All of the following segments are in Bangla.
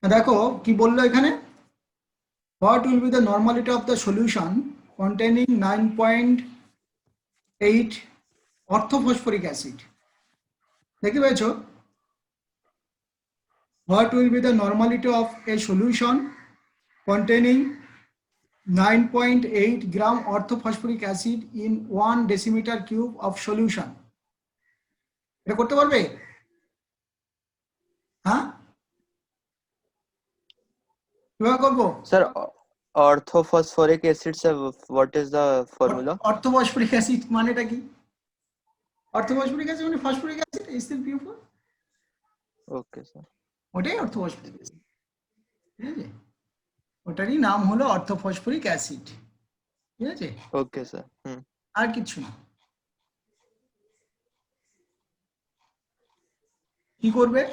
দেখো কি বললো এখানে, what will be the normality of the solution containing 9.8 orthophosphoric acid? দেখতে পেয়েছো, what will be the normality of a solution containing 9.8 gram orthophosphoric acid in 1 decimeter cube of solution? এটা করতে পারবে? হ্যাঁ, কিভাবে করবো? Sir, orthophosphoric acid, sir, what is the formula? Orthophosphoric acid মানেটা কি? অর্থফসফরিক অ্যাসিড মানে phosphoric acid HCl Okay, sir. ওটাই অর্থফসফরিক অ্যাসিড, ঠিক আছে? ওটারই নাম হলো অর্থফসফরিক অ্যাসিড, ঠিক আছে? Okay, sir. আর কিছু না। কি করবে?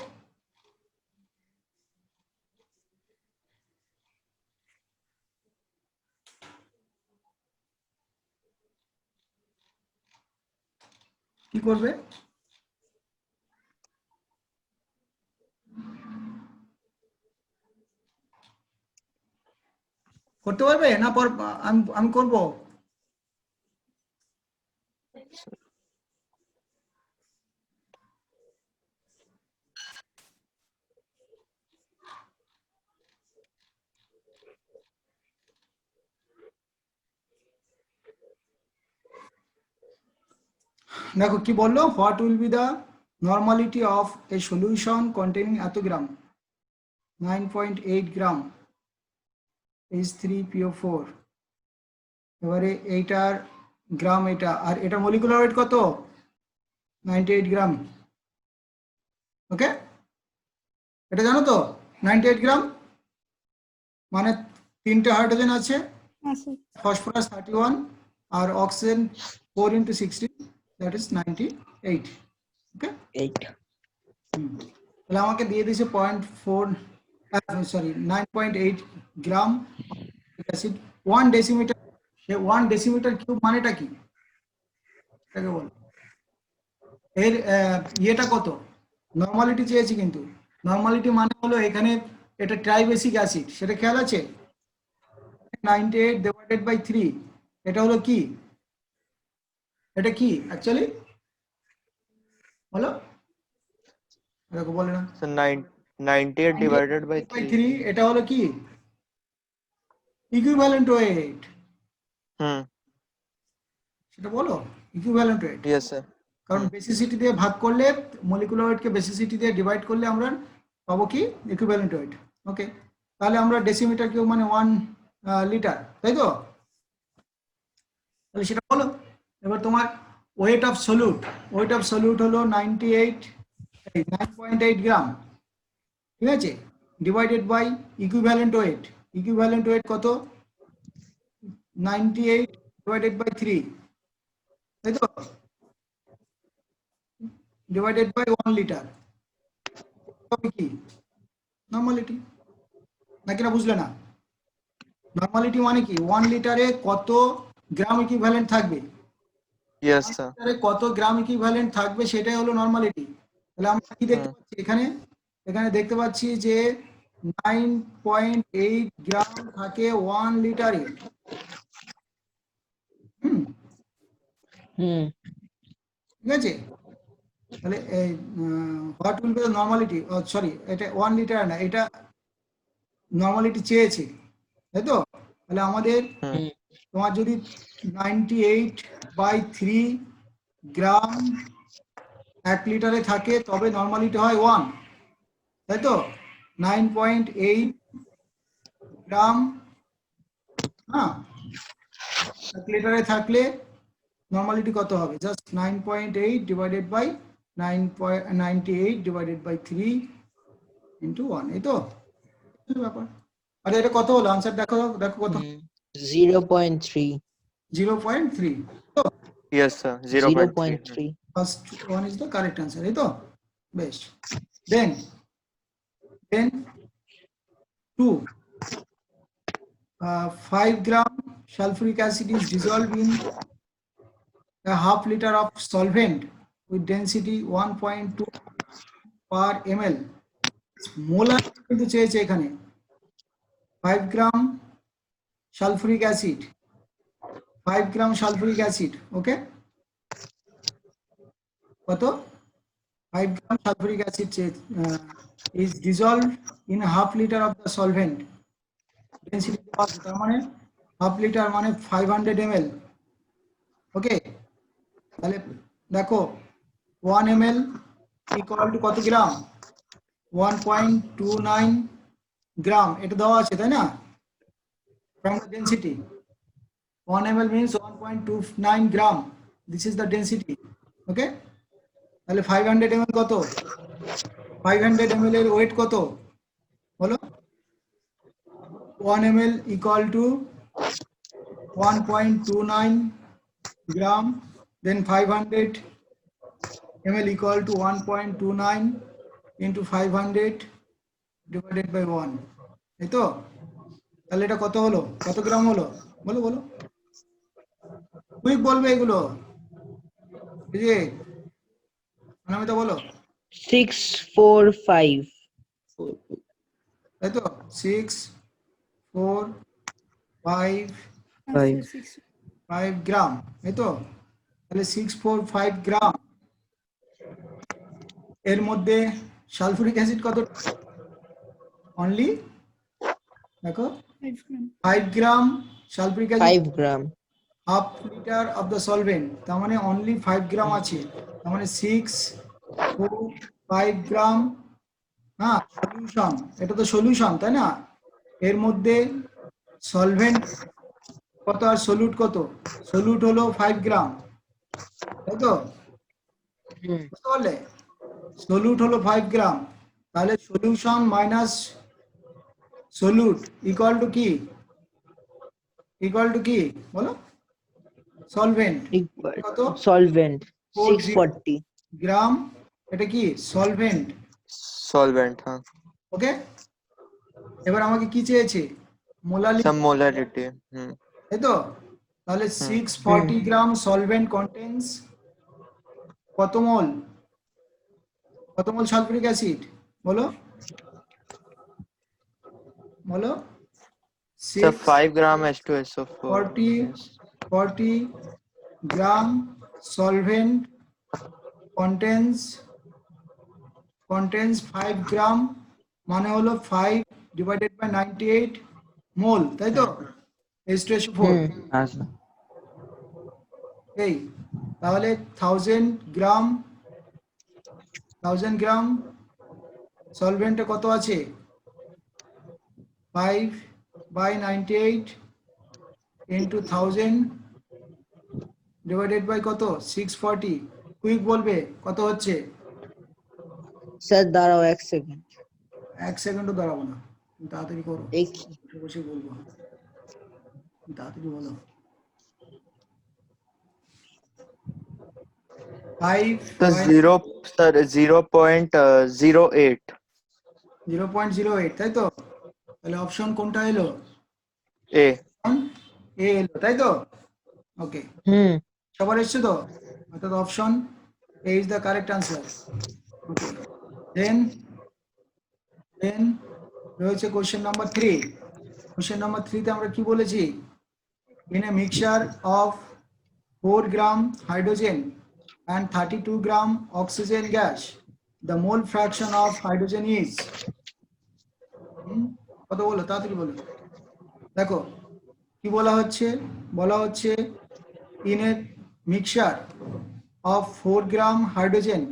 কি করবে? করতে পারবে না? আমি করব। দেখো কি বললো, what will be the normality of a solution containing এত গ্রাম, 9.8 গ্রাম H3PO4। এবারে এইটার গ্রাম, এটা আর এটা মলিকুলার ওয়েট কত? 98 গ্রাম। ওকে, এটা জানো তো 98 গ্রাম মানে 3টে হাইড্রোজেন আছে, ফসফরাস 31 আর অক্সিজেন 4 × 16, দ্যাট ইজ 98। ওকে, 8 তাহলে আমাকে দিয়ে দিয়েছে 9.8 গ্রাম অ্যাসিড 1 ডেসিমিটার। সে 1 ডেসিমিটার কিউব মানেটা কি এটাকে বল। এর ইয়েটা কত? নরমালিটি চেয়েছি, কিন্তু নরমালিটি মানে হলো এখানে এটা ট্রাইবেসিক অ্যাসিড, সেটা খেয়াল আছে? 98 ডিভাইডেড বাই 3, এটা হলো কি? এটা কি অ্যাকচুয়ালি বলো, দেখো বলে না। So 98 divided by 3. এটা হলো কি? Equivalent wait. সেটা বলো, ইকুইভ্যালেন্ট ওয়েট। Yes, sir. কারণ বেসিসিটি দিয়ে ভাগ করলে, মলিকুলার ওয়েটকে বেসিসিটি দিয়ে ডিভাইড করলে আমরা পাবো কি? Equivalent wait. ওকে, তাহলে আমরা ডেসিমিটার কিউব মানে 1 লিটার, তাই তো? তাহলে সেটা বলো। এবার তোমার ওয়েট অফ সলিউট হলো 9.8 গ্রাম, ঠিক আছে? ডিভাইডেড বাই ইকুইভ্যালেন্ট ওয়েট কত? 98 ডিভাইডেড বাই 3, তাই তো? ডিভাইডেড বাই 1 লিটার, কি নরমালিটি নাকি না? বুঝলে না? নরমালিটি মানে কি? 1 লিটারে কত গ্রাম ইকুইভ্যালেন্ট থাকবে? Yes, sir. কত গ্রাম ইকুইভ্যালেন্ট থাকবে সেটাই হলো নরমালিটি। তাহলে আমরা কি দেখতে পাচ্ছি এখানে দেখতে পাচ্ছি যে 9.8 গ্রাম থাকে 1 লিটারে। ঠিক আছে, তাহলে what will be the normality, sorry এটা 1 লিটার না, এটা নরমালিটি চেয়েছে, তাই তো? তাহলে আমাদের তোমার যদি 98/3 গ্রাম 1 লিটারে থাকে তবে নরমালিটি হয় 1, তাই তো? 9.8 গ্রাম 1 লিটারে থাকলে নরমালিটি কত হবে? Just 9.8 divided by 98 divided by 3 into 1, এই তো ব্যাপার। আরে এটা কত হলো? আনসার দেখো কত? 0.3 0.3। Yes, sir. 0.3. First one is the correct answer, এই তো? বেশ। Then 2, 5 gram sulfuric acid is dissolved in a half liter of solvent with density 1.2 per ml. Molar কিন্তু চেয়েছে এখানে 5 gram sulphuric acid, 5 gram sulphuric acid, okay, কত 5 gram sulphuric acid is dissolved in a half liter of the solvent, density দেওয়া আছে, তার মানে হাফ লিটার মানে 500 ml, ওকে। তাহলে দেখো 1 ml ইকুয়াল টু কত গ্রাম, 1.29 গ্রাম, এটা দেওয়া আছে তাই না, from the density 1 ml means 1.29 gram, this is the density, okay। তাহলে 500 ml কত, 500 ml এর ওয়েট কত বলো, 1 ml equal to 1.29 gram, then 500 ml equal to 1.29 into 500 divided by 1, এই তো। তাহলে এটা কত হলো, কত গ্রাম হলো বলো বলো, কুইক বলবে এগুলো, এই যে অনামিতা বলো, 645. তাই তো 6 4 5 5 গ্রাম, এই তো। তাহলে 645 গ্রাম, এর মধ্যে সালফুরিক অ্যাসিড কত, অনলি দেখো 5 gram sulphuric acid 5 gram. Half litre of the solvent, তার মানে অনলি 5 গ্রাম আছে, তার মানে 6 4 5 গ্রাম, হ্যাঁ সলিউশন, এটা তো সলিউশন তাই না, এর মধ্যে সলভেন্ট কত আর সলিউট কত, সলিউট হলো 5 গ্রাম, তাই তো, Hmm. বুঝতে পারলে, সলিউট হলো 5 গ্রাম, তাহলে solution minus solute equal to কি, ইকুয়াল টু কি বলো, সলভেন্ট Equal কত, solvent 4 640. গ্রাম, এটা কি সলভেন্ট, solvent, huh? ওকে। এবার আমাকে কি চেয়েছে, মোলালি, Some molarity. তাই তো, তাহলে 640 গ্রাম সলভেন্ট কন্টেন্স কত মোল, কত মোল সালফিউরিক অ্যাসিড বলো বলো, So 5 gram H2SO4. 40 গ্রাম সলভেন্ট কন্টেন্স 5 গ্রাম, মানে হলো 5 ডিভাইডেড বাই 98 মোল, তাই তো, H2SO4, আচ্ছা এই তাহলে 1000 গ্রাম সলভেন্টে কত আছে, 5 by 98 into 1000 ডিভাইডেড বাই কত 640, কুইক বলবে কত হচ্ছে, স্যার দাঁড়াও 1 সেকেন্ড 1 সেকেন্ডও দাঁড়াবো না, তাড়াতাড়ি করো, দেখি বসে বসে বলবো, তাড়াতাড়ি বলো, 5 So 0.08. 0.08, তাই তো, তাহলে অপশন কোনটা এলো, A. এ এলো, তাই তো, ওকে, হুম সবার এসছে তো, অর্থাৎ option A is the correct answer, okay. Then রয়েছে কোশ্চেন নাম্বার 3, কোশ্চেন নাম্বার 3 তে আমরা কি বলেছি, in a mixture of 4 gram hydrogen and 32 gram oxygen gas, the mole fraction of hydrogen is, কত বলো তাড়াতাড়ি বলো, দেখো কি বলা হচ্ছে in a mixture of 4 gram hydrogen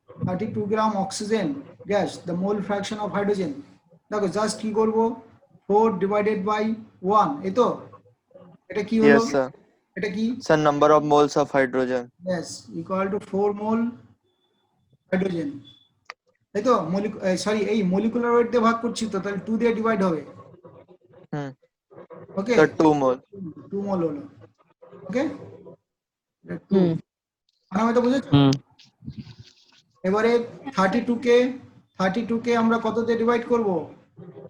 32 gram oxygen gas, the mole fraction of hydrogen, দেখো জাস্ট কি করব 4 ডিভাইডেড বাই 1, এই তো, এটা কি হলো, Yes, sir. এটা কি, So number of moles of hydrogen. yes equal to 4 mole hydrogen, তাই তো, সরি এই মলিকুলার ওয়েট দিয়ে ভাগ করছি তো, তাহলে 2 দিয়ে ডিভাইড হবে, Hmm. ওকে, So 2 mole. 2 মোল হলো, ওকে, হুম আমি তো বুঝেছো, এবারে 32 কে আমরা কত দিয়ে ডিভাইড করব,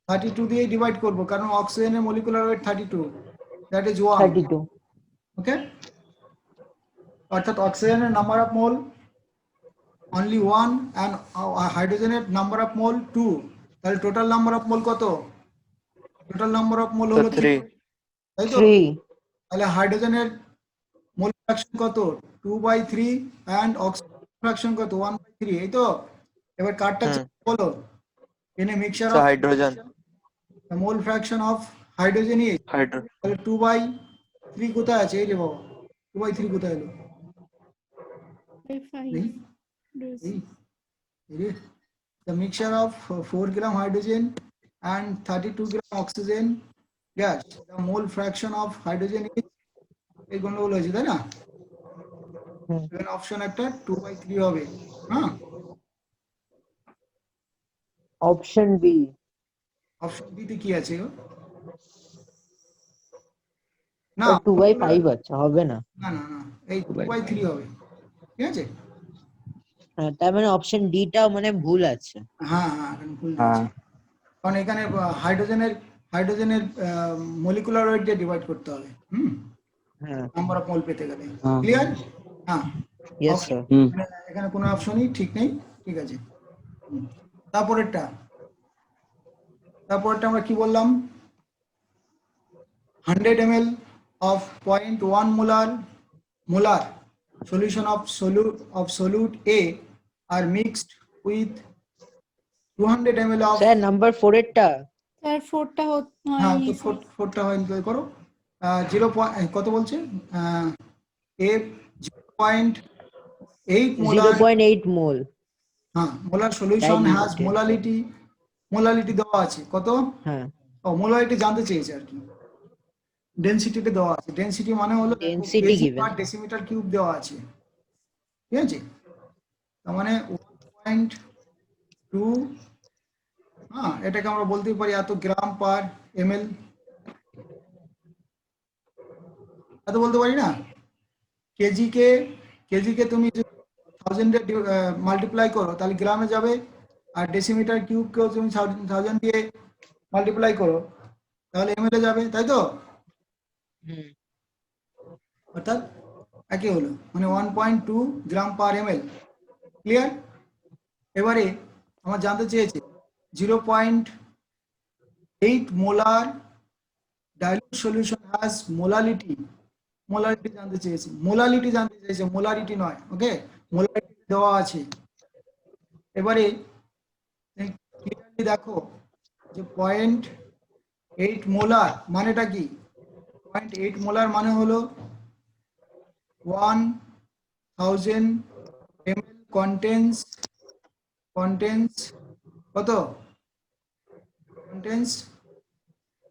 32 দিয়ে ডিভাইড করব, কারণ অক্সিজেনের মলিকুলার ওয়েট 32, দ্যাট ইজ 1, 32 ওকে, অর্থাৎ অক্সিজেনের number of mole only 1 and হাইড্রোজেনের নাম্বার অফ মোল 2, তাহলে টোটাল নাম্বার অফ মোল কত? Total number of mole So হলো 3, 3. তাই তো? 3. তাহলে হাইড্রোজেনের মোল ফ্র্যাকশন কত? 2/3 and অক্সিজেন ফ্র্যাকশন কত? 1/3, এই তো? এবার কারটা Hmm. বলো, in a mixture So of hydrogen. the mole fraction of hydrogen is, Hydro. তাহলে 2/3 কোথায় আছে? এই রে বাবা, 2/3 কোথায় এলো? by 5. এই Yes. এই এই রে। The mixture of 4 gram hydrogen and 32 gram oxygen gas, the mole fraction of hydrogen is, এই গন্ডগোল হয়েছে তাই না? হুম। এখানে অপশন একটা 2/3 হবে, হ্যাঁ? Option B. অপশন বি তে কি আছে গো? না 2/5 আছে, হবে না। না না না, এই 2/3 হবে, ঠিক আছে? হ্যাঁ, তার মানে অপশন ডি টা মানে ভুল আছে। হ্যাঁ হ্যাঁ, এখানে ভুল দিয়েছি, কারণ এখানে হাইড্রোজেনের মলিকুলার ওয়েট দিয়ে ডিভাইড করতে হবে, হ্যাঁ, নাম্বার অফ মোল পেতে গেলে। ক্লিয়ার? হ্যাঁ, ইয়েস স্যার। এখানে কোনো অপশনই ঠিক নেই, ঠিক আছে? তারপরেরটা আমরা কি বললাম? 100 ml of 0.1 molar solution of solute A are mixed with 200 ml of, sir number 4 এরটা। স্যার 4টা হ্যাঁ হয়নি তো স্যার। 4টা হয় করো। 0. কত বলছে? A 0.8 molar, 0.8 মোল। হ্যাঁ, molar solution has Diluted. Molality দেওয়া আছে কত? হ্যাঁ, মোলালিটি জানতে চেয়েছে আর কি। ডেনসিটিতে দেওয়া আছে, ডেনসিটি মানে হলো Density কেজি given. পার ডেসিমিটার কিউব দেওয়া আছে, ঠিক আছে? তার মানে 1.2, হ্যাঁ, এটাকে আমরা বলতে পারি এত গ্রাম পার ml, এত বলতে পারি না? কেজিকে তুমি 1000 দিয়ে মাল্টিপ্লাই করো তাহলে গ্রামে যাবে, আর ডেসিমিটার কিউবকেও তুমি 1000 দিয়ে মাল্টিপ্লাই করো তাহলে ml এ যাবে, তাই তো? হুম, অর্থাৎ একই হলো, মানে 1.2 গ্রাম পার ml। ক্লিয়ার? এবারে আমার জানতে চেয়েছে 0.8 molar dilute solution has molality জানতে চেয়েছে, মোলারিটি নয়, ওকে? মোলারিটি দেওয়া আছে। এবারে ক্লিয়ারলি দেখো যে 0.8 মোলার মানেটা কি? 0.8 মোলার মানে হলো 1000 ml contains কত? contains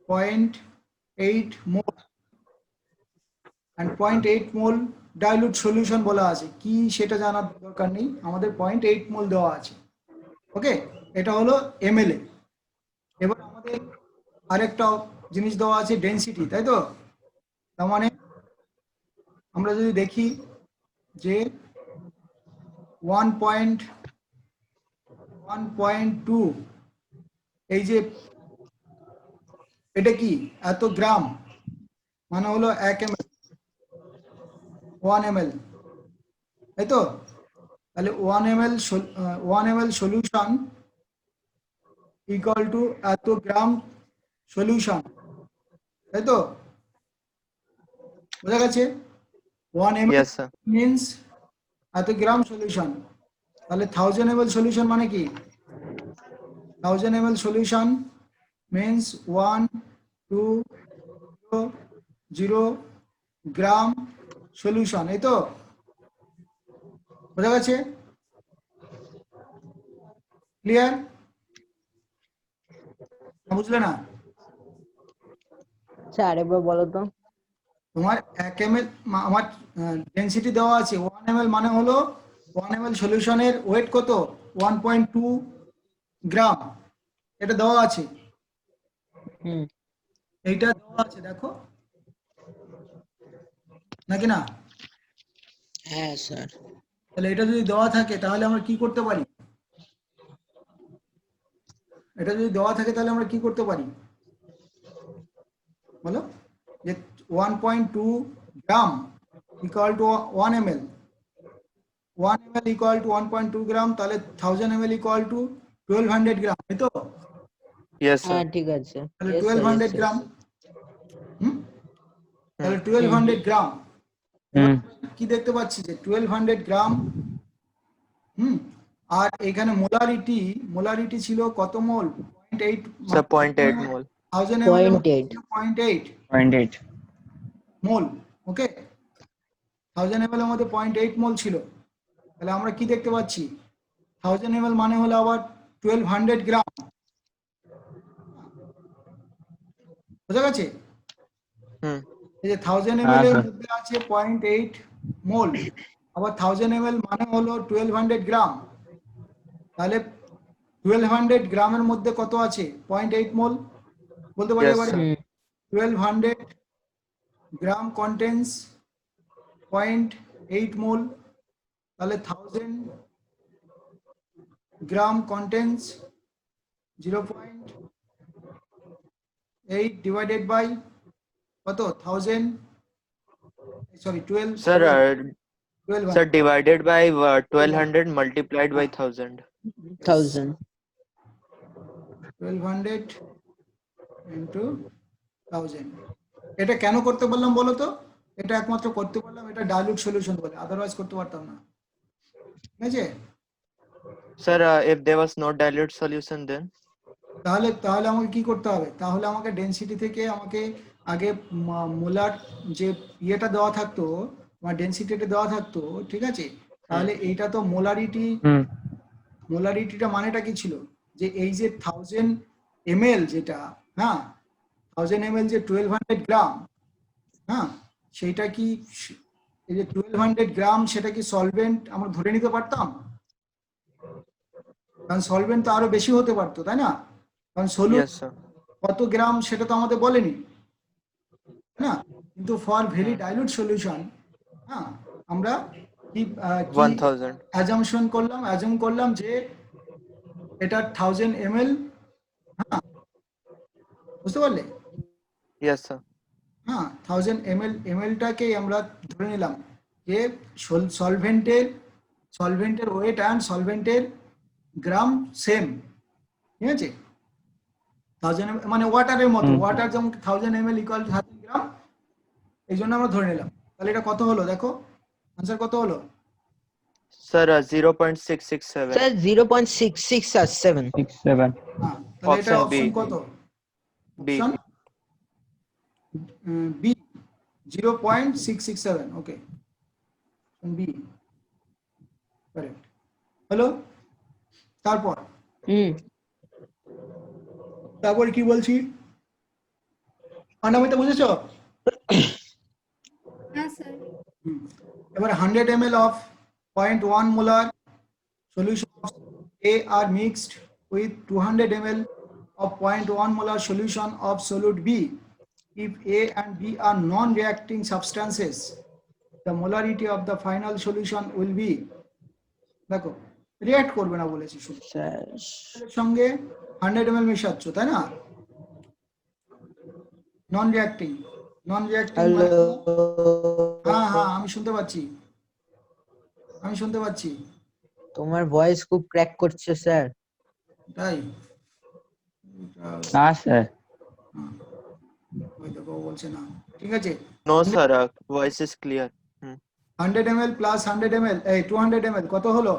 0.8 mole and 0.8 mole dilute solution বলা আছে কি সেটা জানার দরকার নেই, আমাদের 0.8 মোল দেওয়া আছে, ওকে? এটা হলো ml এ। এবার আমাদের আরেকটা জিনিস দেওয়া আছে ডেনসিটি, তাই তো? তার মানে আমরা যদি দেখি যে 1.2, এই যে এটা কি এত গ্রাম মানে হলো 1 ml, 1 ml, তাই তো? তাহলে 1 ml সলিউশন ইকুয়াল টু এত গ্রাম সলিউশন, তাই তো? বোঝা গেছে? 1 ml Yes, sir. মিন্স এত গ্রাম সলিউশন, তাহলে 1000 ml সলিউশন মানে কি? 1000 ml সলিউশন means 1200 গ্রাম সলিউশন, এই তো? বোঝা গেছে? ক্লিয়ার? বুঝলে না? স্যার আরেকবার বলো তো। তোমার 1 ml, আমার ডেনসিটি দেওয়া আছে 1 ml মানে হলো 1 ml সলিউশনের ওয়েট কত? 1.2 গ্রাম, এটা দেওয়া আছে, হুম, এইটা দেওয়া আছে, দেখো নাকি না? হ্যাঁ স্যার। তাহলে এটা যদি দেওয়া থাকে তাহলে আমরা কি করতে পারি? এটা যদি দেওয়া থাকে তাহলে আমরা কি করতে পারি বলো? যে 1.2 গ্রাম equal to 1 ml, 1 ml equal to 1.2 গ্রাম, তাহলে 1000 ml equal to 1200 গ্রাম, তাই তো? Yes, sir. হ্যাঁ ঠিক আছে, তাহলে yes sir, yes 1200 sir. গ্রাম, হুম, তাহলে Hmm. 1200 গ্রাম। এবার হুম। আমরা কি দেখতে পাচ্ছি যে 1200 গ্রাম, হুম, আর এখানে মোলারিটি ছিল কত মোল? 0.8, Sir, 0.8 mole. 1000 ml এর মধ্যে 0.8. ছিল 0.8 0.8 মোল, ওকে? 1000 ml এর মধ্যে 0.8 মোল ছিল। তাহলে আমরা কি দেখতে পাচ্ছি? 1000 ml মানে হলো আবার 1200 গ্রাম, বোঝা গেছে? Hmm. এই যে 1000 হ্যাঁ, ml এর স্যার। মধ্যে আছে 0.8 মোল, আবার 1000 ml মানে হলো 1200 গ্রাম, তাহলে 1200 গ্রামের মধ্যে কত আছে? 0.8 মোল, বলতে পারি Yes, এবারে? sir. 1200 গ্রাম contains 0.8 মোল, তাহলে 1000 গ্রাম contains 0.8 divided by কত? 1000, sorry 12, Sir, 1200, sir, divided by 1200 multiplied by 1000. 1000. 1200 into 1000। এটা কেন করতে বললাম বলো তো? এটা একমাত্র করতে পারলাম এটা ডাইলুট সলিউশন বলে, আদারওয়াইজ করতে পারতাম না, ঠিক আছে? Sir, if there was no dilute solution, then তাহলে তাহলে আমাকে কি করতে হবে? তাহলে আমাকে ডেনসিটি থেকে আমাকে আগে মোলার যে ইয়েটা দেওয়া থাকতো, আমার ডেনসিটিটা দেওয়া থাকতো, ঠিক আছে? তাহলে এইটা তো হুম। মোলারিটিটা মানেটা কি ছিল? যে এই যে 1000 ml যেটা, হ্যাঁ, 1000 ml যে 1200 গ্রাম, হ্যাঁ, সেইটা কি, এই যে 1200 গ্রাম সেটা কি সলভেন্ট আমরা ধরে নিতে পারতাম? কারণ সলভেন্ট তো আরো বেশি হতে পারতো, তাই না? কারণ সলিউট yes, sir. কত গ্রাম সেটা তো আমাদের বলেনি, না? কিন্তু for very hmm. Dilute solution, হ্যাঁ, আমরা কি 1000. অ্যাজাম্পশন করলাম, অ্যাজুম করলাম যে এটা 1000 ml, হ্যাঁ, বুঝতে পারলে? Yes, sir. হ্যাঁ, 1000 mlটাকেই আমরা ধরে নিলাম যে সলভেন্টের ওয়েট অ্যান্ড সলভেন্টের গ্রাম সেম, ঠিক আছে? 1000 মানে ওয়াটারের মতো, হুম। ওয়াটার যেমন 1000 ml ইকুয়াল টু 1000 গ্রাম, এই জন্য আমরা ধরে নিলাম। তাহলে এটা কত হলো দেখো, আনসার কত হলো? Sir, 0.667. Sir, 0.6667. 6, 7 হ্যাঁ, তাহলে এটা Option B. অপশন কত? B. অপশন বি, 0.667, ওকে, বি, কারেক্ট। হলো? তারপর তারপর কি বলছি? অনামিতা বুঝেছো? হ্যাঁ স্যার। এবার 100 ml of 0.1 molar solution of A are mixed with 200 ml of 0.1 molar solution of solute B. If A and B are non-reacting substances, the molarity of the final solution will be, দেখো, রিঅ্যাক্ট করবে না বলেছি, শুধু Sir, এর সঙ্গে 100 ml মেশাচ্ছ, তাই না? নন রিঅ্যাক্টিং hello. হ্যাঁ হ্যাঁ, আমি শুনতে পাচ্ছি। তোমার ভয়েস খুব ক্র্যাক করছে স্যার। তাই? না স্যার। ওই দেখো বলছে না, ঠিক আছে? No, sir, voice is clear. 100 ml plus 100 ml, এই 200 ml কত হলো?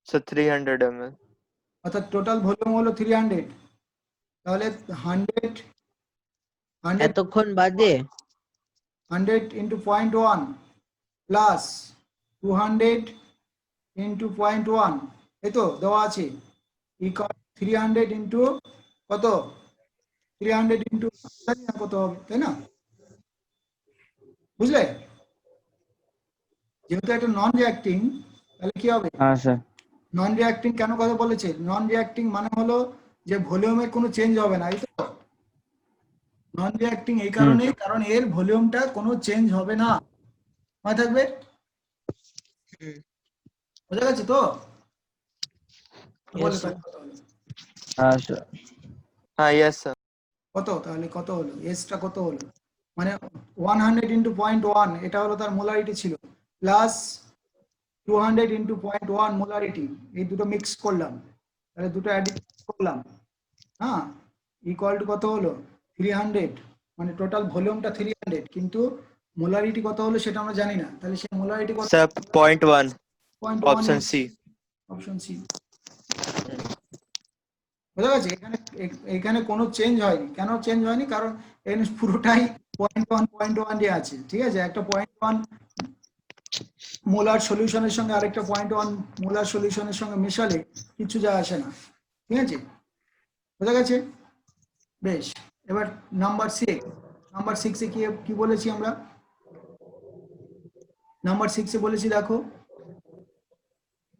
So 300 ml. অর্থাৎ টোটাল ভলিউম হলো 300। তাহলে 100 এতক্ষণ বাদে 100 into 0.1 প্লাস 200 into 0.1, এই তো দেওয়া আছে, ইকুয়াল 300 into কত? 300 into কত হবে, তাই না? বুঝলে? যেহেতু এটা নন রিঅ্যাক্টিং, তাহলে কি হবে? হ্যাঁ স্যার। নন রিঅ্যাক্টিং কেন কথা বলেছে? নন রিঅ্যাক্টিং মানে হলো যে ভলিউমের কোনো চেঞ্জ হবে না, এই তো। নন রিঅ্যাক্টিং এই কারণেই, কারণ এর ভলিউমটা কোনো চেঞ্জ হবে না, মনে থাকবে? বোঝা গেছে তো? বলে তাহলে কত হলো? হ্যাঁ স্যার। Yes, sir. কত তাহলে কত হলো? এসটা কত হলো? মানে 100 into 0.1 এটা হলো তার মোলারিটি ছিল, প্লাস 200 ইন্টু 0.1 মোলারিটি, এই দুটো মিক্স করলাম, তাহলে দুটো অ্যাডিট করলাম, হ্যাঁ, ইকুয়াল টু কত হলো 300, মানে টোটাল ভলিউমটা 300, কিন্তু মোলারিটি কত হলো সেটা আমরা জানি না, তাহলে সেই মোলারিটি কত? Sir, 0.1. 0.1 Option C. Option C. বোঝা গেছে? এখানে কোনো চেঞ্জ হয়নি। কেন চেঞ্জ হয়নি? কারণ এখানে পুরোটাই 0.1 দিয়ে আছে, ঠিক আছে? একটা 0.1 মোলার সলিউশনের সঙ্গে আরেকটা 0.1 মোলার সলিউশনের সঙ্গে মেশালে কিছু যায় আসে না, ঠিক আছে? বোঝা গেছে? বেশ, এবার নাম্বার 6 এ কি বলেছি আমরা? নাম্বার 6 এ বলেছি দেখো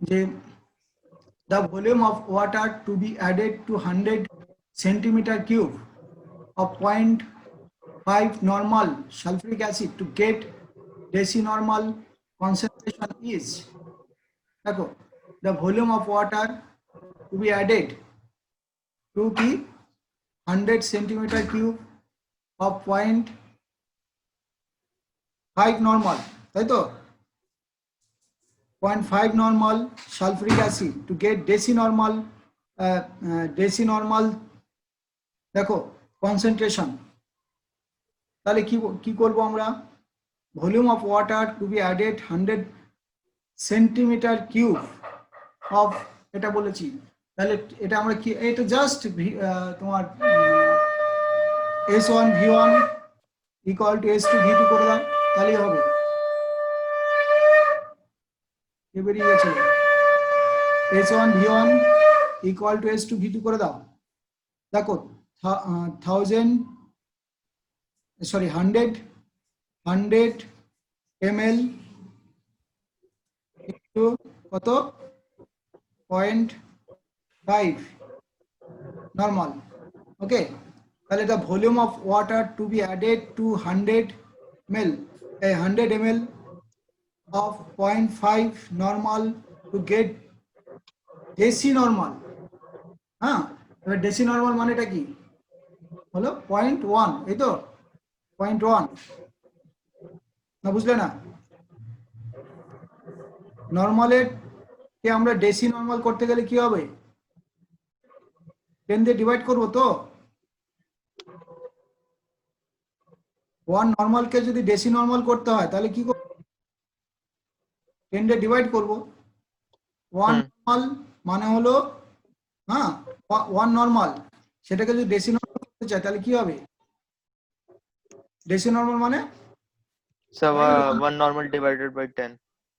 যে the volume of water to be added to 100 centimeter cube of 0.5 normal sulfuric acid to get decinormal concentration is, দেখো, the volume of water to be added to কি 100 centimeter cube of 0.5 normal, তাই তো? 0.5 normal sulfuric acid to get decinormal দেখো concentration, তাহলে কি করব আমরা? Volume of water to be added 100 centimetre cube of, এটা বলেছি, তাহলে এটা আমরা কি, এটা জাস্ট তোমার S1 V1 equal to S2 V2 করে দাও, তাহলেই হবে। বেরিয়ে গেছে, S1 V1 equal to S2 V2 করে দাও। দেখো 100 ml ইন্টু কত 0.5 নর্মাল, ওকে? তাহলে the volume of water to be added to 100 ml of 0.5 normal to get decinormal, হ্যাঁ, এবার decinormal মানেটা কি হলো 0.1, এই তো 0.1, না বুঝলে না? নর্মালের কে আমরা ডেসি নর্মাল করতে গেলে কি হবে? 10 দিয়ে ডিভাইড করবো তো। 1 নর্মালকে যদি ডেসি নর্মাল করতে হয় তাহলে কি করব? 10 দিয়ে ডিভাইড করব। 1 নর্মাল মানে হলো, হ্যাঁ, 1 নর্মাল, সেটাকে যদি ডেসি নর্মাল করতে চাই তাহলে কি হবে? ডেসি নর্মাল মানে So 1 normal divided by 10.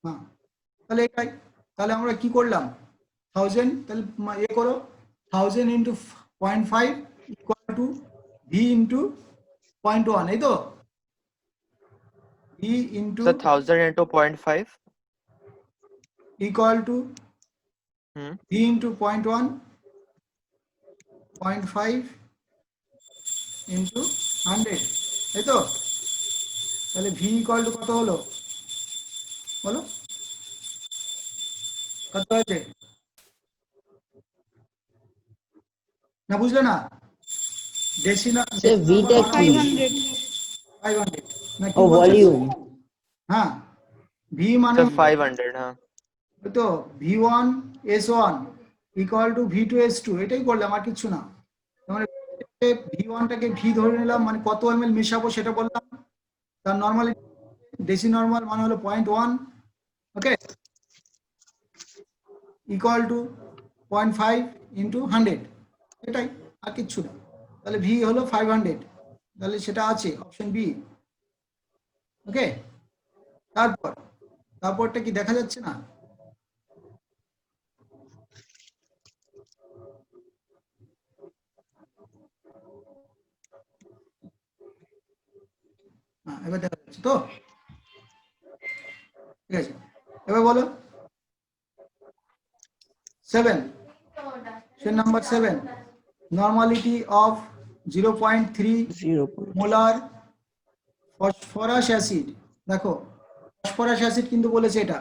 হ্যাঁ, তাহলে এটাই। তাহলে আমরা কি করলাম? 1000, তাহলে এ করো 1000 into 0.5 equal to V into 0.1, এই তো? V into So 1000 into 0.5. Equal to Hmm. V into 0.1, 0.5 into 100, এই তো? তাহলে ভি ইকুয়াল টু কত হলো বলো? কত হয়েছে? না বুঝলে না? ডেসি না, সে ভিটা কি? 500 500 না কি ও বলছো? ভলিউম। হ্যাঁ, ভি মানে So 500, huh? তো V1 S1 equal to V2 S2, এটাই করলাম, আর কিছু না। মানে V1 টাকে V ধরে নিলাম, মানে কত ml মেশাবো সেটা বললাম, তার নরমালি ডেসি নরমাল মানে হলো 0.1, ওকে, ইকুয়াল টু 0.5 ইন্টু 100, এটাই, আর কিচ্ছু না। তাহলে V হলো 500, তাহলে সেটা আছে অপশন বি, ওকে? তারপরটা কি দেখা যাচ্ছে না? হ্যাঁ, এবার দেখা যাচ্ছে তো? ঠিক আছে, এবার বলো 7, number 7, normality of 0.3 molar phosphorus acid. দেখো ফসফরাস অ্যাসিড কিন্তু বলেছে, এটা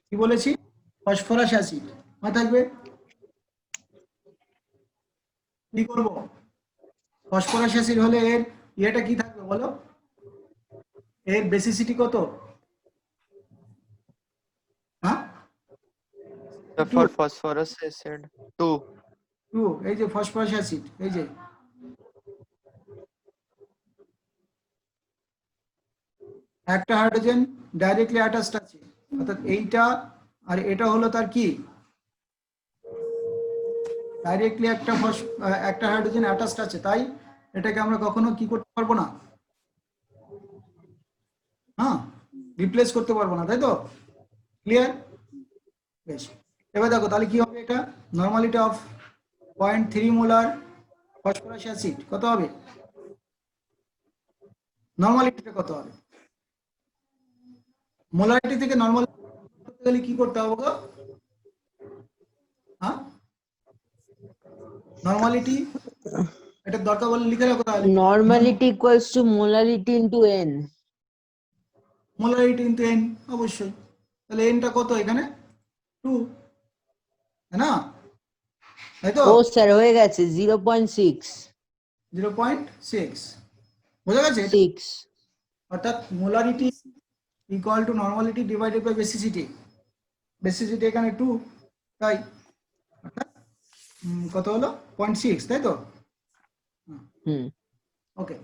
কি বলেছি? ফসফরাস অ্যাসিড, মনে থাকবে? কি করব? ফসফরাস অ্যাসিড হলে এর ইয়েটা কি থাকবে বলো? এর বেসিসিটি কত? The for phosphorus acid 2. 2 এই যে ফসফরাস অ্যাসিড এই যে একটা হাইড্রোজেন ডাইরেক্টলি অ্যাটাচড আছে, অর্থাৎ এইটা আর এটা হলো তার কি ডাইরেক্টলি একটা হাইড্রোজেন অ্যাটাচড আছে, তাই এটাকে আমরা কখনো কি করতে পারবো না, হ্যাঁ রিপ্লেস করতে পারবো না, তাই তো? ক্লিয়ার? বেশ, এবার দেখো তাহলে কি হবে, এটা normality of 0.3 molar phosphorus acid কত হবে, নরমালিটিটা কত হবে? মোলারিটি থেকে নরমাল করতে গেলে কি করতে হবে গো? হ্যাঁ নরমালিটি এটা দরকার বলে লিখে রাখো তাহলে, Normality equals to molarity into n. Molarity into n, অবশ্যই। তাহলে nটা কত এখানে 2, তাই না? তাই তো ও স্যার হয়ে গেছে 0.6 0.6 বোঝা গেছে? 6 অর্থাৎ molarity equal to normality divided by basicity, basicity এখানে 2, তাই অর্থাৎ কত হলো 0.6, তাই তো? হুম ওকে,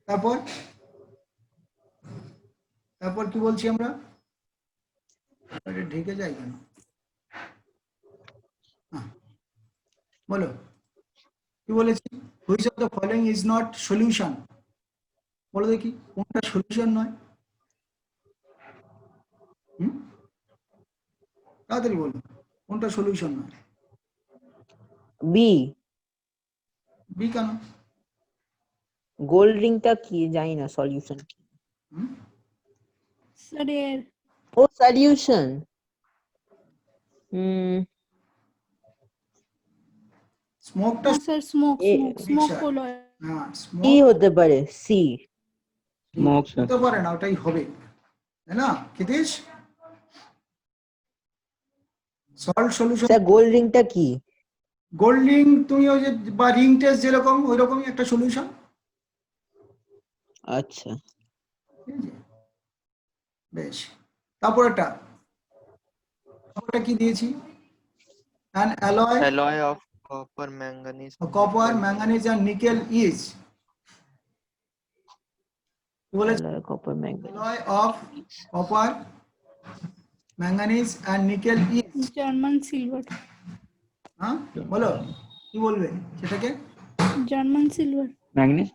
তারপর কি বলছি আমরা, ঢেকে যাই কেন, বলো কি বলেছি, which of the following is not solution, বলো দেখি কোনটা সলিউশন নয়, তাড়াতাড়ি বলো কোনটা সলিউশন নয়? বি বি কেন? গোল্ড রিংটা কি জানি না সলিউশন কি স্যার এর ও সলিউশন স্মোকটা স্যার স্মোক স্মোক sir. হলো হ্যাঁ কি স্মোক হতে পারে সি Smoke, sir. হতে পারে না, ওটাই হবে, তাই না Kshitish? Salt solution sir gold রিংটা কি গোল্ড রিং, তুমি ওই যে বা রিং টেস্ট যেরকম ওই রকমই একটা সলিউশন, আচ্ছা ঠিক আছে? বেশ, তারপরটা কি দিয়েছি, an alloy Alloy of copper, manganese, copper nickel. manganese and nickel is কি বলেছে, copper manganese alloy of copper manganese and nickel is, German silver হ্যাঁ বলো কি বলবে সেটাকে, German silver Manganese.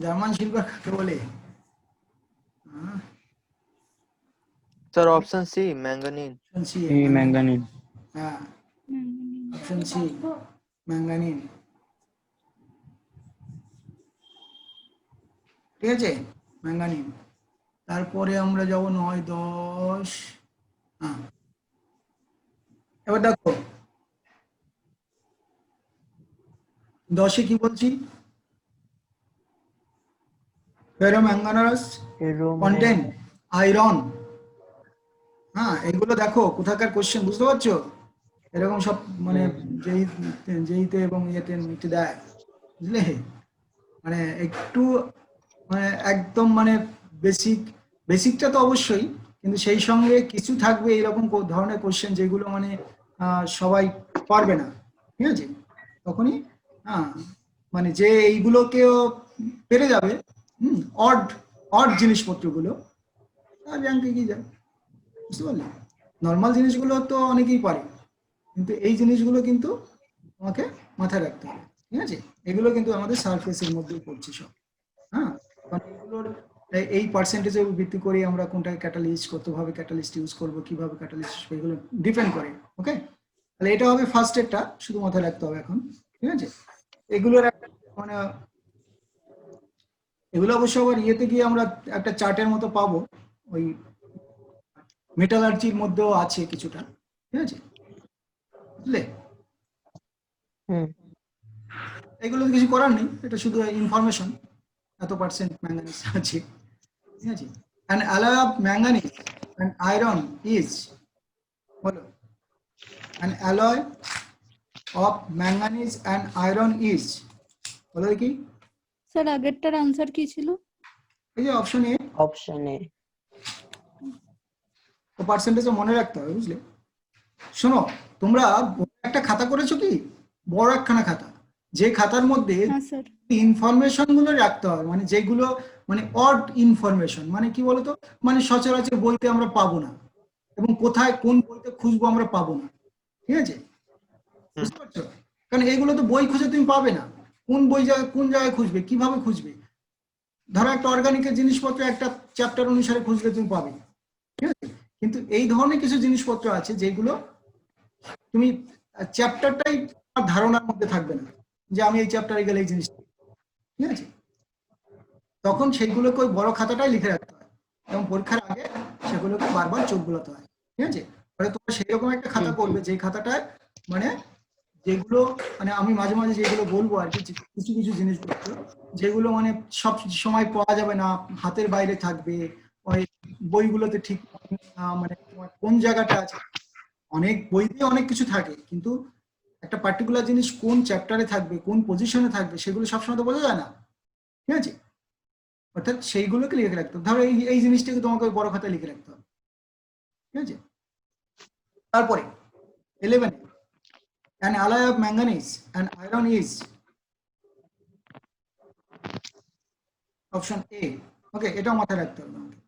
German silver কাকে বলে? Sir, option C, manganese. Option C, Manganese. হ্যাঁ অপশন সি ম্যাঙ্গানিন, ঠিক আছে ম্যাঙ্গানিন। তারপরে আমরা যাব 9, 10, হ্যাঁ এবার দেখো 10-এ কি বলছি, ফেরোম্যাঙ্গানাস কন্টেন্ট আয়রন, হ্যাঁ এগুলো দেখো কোথাকার কোশ্চেন, বুঝতে পারছো? এরকম সব মানে যেইতে এবং ইয়েতে মিটে দেয়, বুঝলে? মানে একটু মানে একদম মানে বেসিকটা তো অবশ্যই, কিন্তু সেই সঙ্গে কিছু থাকবে এইরকম ধরনের কোশ্চেন যেগুলো মানে সবাই পারবে না, ঠিক আছে? তখনই মানে যে এইগুলোকেও পেরে যাবে, অড জিনিসপত্রগুলো তার র্যাঙ্কে কি যায়, বুঝতে পারলে? নর্মাল জিনিসগুলো তো অনেকেই পারে, কিন্তু এই জিনিসগুলো কিন্তু তোমাকে মাথায় রাখতে হবে, ঠিক আছে? এগুলো কিন্তু আমাদের সারফেসের মধ্যেই পড়ছে সব, হ্যাঁ কারণ এগুলোর এই পার্সেন্টেজের ভিত্তি করে আমরা কোনটাকে ক্যাটালিস্ট, কতভাবে ক্যাটালিস্ট ইউজ করব, কিভাবে ক্যাটালিস্ট, এগুলো ডিপেন্ড করে। ওকে, তাহলে এটা হবে ফার্স্ট স্টেপটা, শুধু মাথায় রাখতে হবে এখন, ঠিক আছে? এগুলোর একটা মানে এগুলো অবশ্য আবার ইয়েতে গিয়ে আমরা একটা চার্টের মতো পাবো, ওই মেটালার্জির মধ্যেও আছে কিছুটা, ঠিক আছে বুঝলে? এগুলো কিছু করার নেই, এটা শুধু ইনফরমেশন, এত পার্সেন্ট ম্যাঙ্গানিজ আছে, ঠিক আছে? an alloy of manganese and iron is, বলো an alloy of manganese and iron is, বলো দেখি, স্যার আগেরটার আনসার কি ছিল? এই যে অপশন এ, অপশন এ তো পার্সেন্টেজে মনে রাখতে হবে, বুঝলে? শোনো, তোমরা একটা খাতা করেছো কি, বড় একখানা খাতা, যে খাতার মধ্যে হ্যাঁ স্যার। ইনফরমেশন গুলো রাখতে হবে, মানে যেগুলো মানে অড ইনফরমেশন, মানে কি বলতো, মানে সচরাচর বইতে আমরা পাবো না, এবং কোথায় কোন বইতে খুঁজবো আমরা পাবো না, ঠিক আছে? বুঝতে পারছো? কারণ এগুলো তো বই খুঁজে তুমি পাবে না, কোন বই জায়গায় কোন জায়গায় খুঁজবে, কিভাবে খুঁজবে? ধরো একটা অর্গানিকের জিনিসপত্র একটা চ্যাপ্টার অনুসারে খুঁজলে তুমি পাবে, ঠিক আছে? কিন্তু এই ধরনের কিছু জিনিসপত্র আছে যেগুলো তুমি চ্যাপ্টারটাই ধারণার মধ্যে থাকবে না, যে আমি এই চ্যাপ্টারে গেলে এই জিনিসটা, ঠিক আছে? তখন সেইগুলোকে ওই বড় খাতাটাই লিখে রাখতে হয়, এবং পরীক্ষার আগে সেগুলোকে বারবার চোখ বুলাতে হয়, ঠিক আছে? তাহলে তোমরা সেইরকম একটা খাতা করবে যে খাতাটায় মানে যেগুলো মানে আমি মাঝে মাঝে যেগুলো বলবো আর কি, কিছু কিছু জিনিসপত্র যেগুলো মানে সব সময় পাওয়া যাবে না, হাতের বাইরে থাকবে, ওই বইগুলোতে ঠিক মানে তোমার কোন জায়গাটা আছে, অনেক বইতে অনেক কিছু থাকে, কিন্তু একটা পার্টিকুলার জিনিস কোন চ্যাপ্টারে থাকবে, কোন পজিশনে থাকবে, সেগুলো সবসময় তো বোঝা যায় না, ঠিক আছে? অর্থাৎ সেইগুলোকে লিখে রাখতে হবে। ধরো এই এই জিনিসটাকে তোমাকে ওই বড় খাতায় লিখে রাখতে হবে, ঠিক আছে? তারপরে 11, an alloy of manganese and iron is option A. Okay, এটাও মাথায় রাখতে হবে তোমাকে।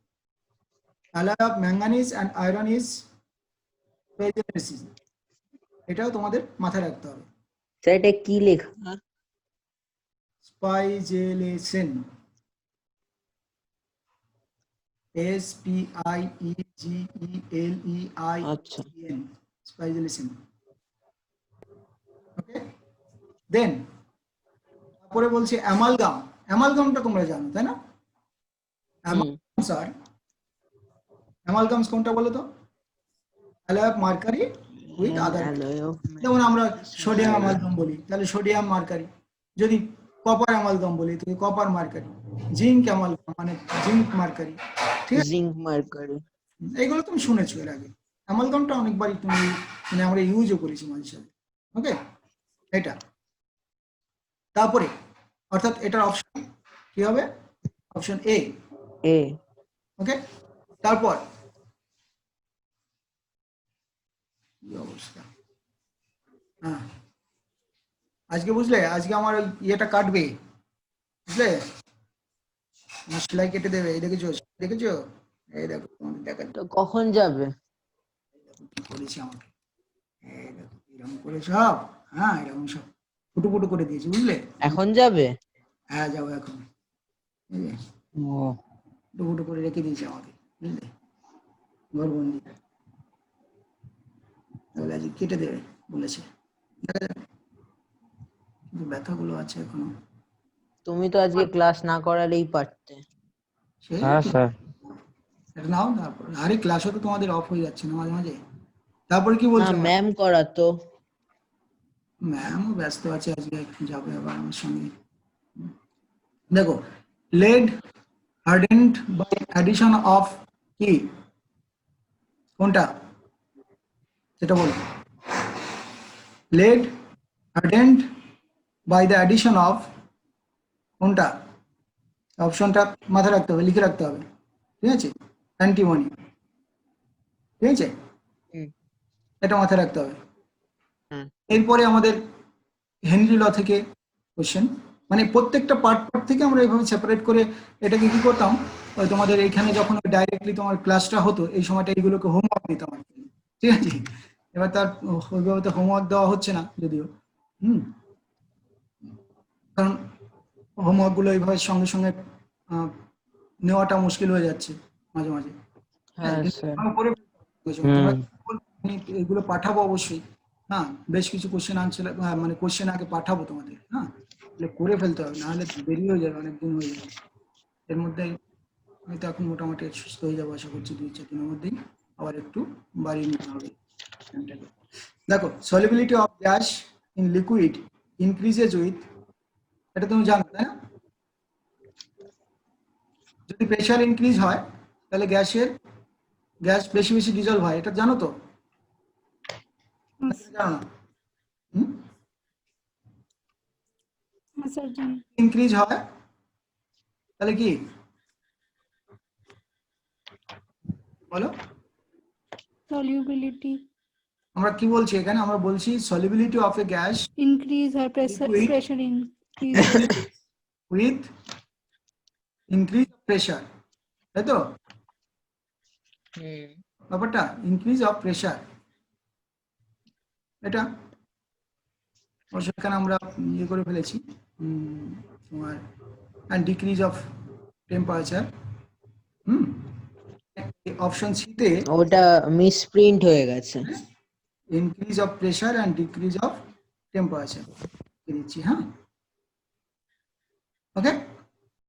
alloy of manganese and iron is ferromanganese, এটাও তোমাদের মাথায় রাখতে হবে। স্যার এটা কি লেখা? স্পাইজেলেশন, SPIEGELEIN, আচ্ছা। স্পাইজেলেশন। ওকে, দেন তারপরে বলছে অ্যামালগাম। অ্যামালগামটা তোমরা জানো তাই না? অ্যামালগামস আর অ্যামালগামস কোনটা বলো তো? alloy of mercury with other metals, যেমন আমরা সোডিয়াম অ্যামালগাম বলি তাহলে সোডিয়াম মার্কারি, যদি কপার অ্যামালগাম বলি তাহলে কপার মার্কারি, জিঙ্ক অ্যামালগাম মানে জিঙ্ক মার্কারি, ঠিক আছে? Zinc mercury. এইগুলো তুমি শুনেছো এর আগে, অ্যামালগামটা অনেকবারই তুমি মানে আমরা ইউজও করেছি মাঝে সাথে। ওকে, এটা তারপরে অর্থাৎ এটার অপশন কি হবে? Option A. এ। ওকে, তারপর কি অবস্থা, হ্যাঁ আজকে বুঝলে, আজকে আমার ওই ইয়েটা কাটবে, বুঝলে, আমার সেলাই কেটে দেবে, এই দেখেছো, দেখেছো, এই দেখো তোমাদের দেখা তো কখন যাবে? কি করেছে আমাকে, এই দেখো এরকম করে সব, হ্যাঁ এরকম সব ফুটো ফুটো করে দিয়েছি, বুঝলে? এখন যাবে? হ্যাঁ যাবো এখন, এই যে ও ফুটো ফুটো করে রেখে দিয়েছে আমাকে, বুঝলে, ঘরবন্দি, তাহলে আজকে কেটে দেবে বলেছে, দেখা যাক, কিন্তু ব্যথাগুলো আছে এখনো। তুমি তো আজকে ক্লাস না করালেই পারতে। সে হ্যাঁ স্যার। এটা নাও, তারপর আরে ক্লাসও তো তোমাদের অফ হয়ে যাচ্ছে না মাঝে মাঝে। তারপরে কি না বলছো? ম্যাম করাতো। ম্যামও ব্যস্ত আছে আজকে, যাবে আবার আমার সঙ্গে। দেখো, lead hardened by addition of কি, কোনটা সেটা বলো? lead hardened by the addition of কোনটা? অপশনটা মাথায় রাখতে হবে, লিখে রাখতে হবে, ঠিক আছে? অ্যান্টিমনি, ঠিক আছে, এটা মাথায় রাখতে হবে। এরপরে আমাদের হেনরি ল থেকে কোশ্চেন, মানে প্রত্যেকটা পার্ট পার্ট থেকে আমরা এইভাবে সেপারেট করে এটাকে কি করতাম, ওই তোমাদের এইখানে যখন ডাইরেক্টলি তোমার ক্লাসটা হতো এই সময়টা এইগুলোকে হোমওয়ার্ক দিতাম আর কি, ঠিক আছে? এবার তার ওইভাবে তো হোমওয়ার্ক দেওয়া হচ্ছে না যদিও, কারণ হোমওয়ার্ক গুলো এইভাবে সঙ্গে সঙ্গে নেওয়াটা মুশকিল হয়ে যাচ্ছে মাঝে মাঝে। হ্যাঁ কিন্তু স্যার। আমি করে ফেলবো, তোমরা আমি এগুলো পাঠাবো অবশ্যই, হ্যাঁ বেশ কিছু কোশ্চেন আনসার মানে কোশ্চেন আগে পাঠাবো তোমাদের, হ্যাঁ তাহলে করে ফেলতে হবে, নাহলে দেরি হয়ে যাবে, অনেক দিন হয়ে যাবে। এর মধ্যে আমি তো এখন মোটামুটি সুস্থ হয়ে যাবো আশা করছি, 2-4 দিনের মধ্যেই আবার একটু বাড়িয়ে নিতে হবে। দেখো, solubility of gas in liquid increases with, এটা তুমি জানো তাই না? যদি প্রেশার ইনক্রিজ হয় তাহলে গ্যাস বেশি বেশি ডিজলভ হয়, এটা জানো তো? জানো না? স্যার জানি। ইনক্রিজ হয় তাহলে কি বলো? solubility, আমরা কি বলছি এখানে? আমরা বলছি solubility of a gas increase or pressure Liquid. pressure increase. with increase of pressure, তাই তো ব্যাপারটা? ইনক্রিজ অফ প্রেশার, এটা অবশ্য এখানে আমরা ইয়ে করে ফেলেছি তোমার and decrease of temperature. Option সিতে ওটা মিসপ্রিন্ট হয়ে গেছে। Increase of pressure and decrease of temperature দিচ্ছি। হ্যাঁ, ওকে।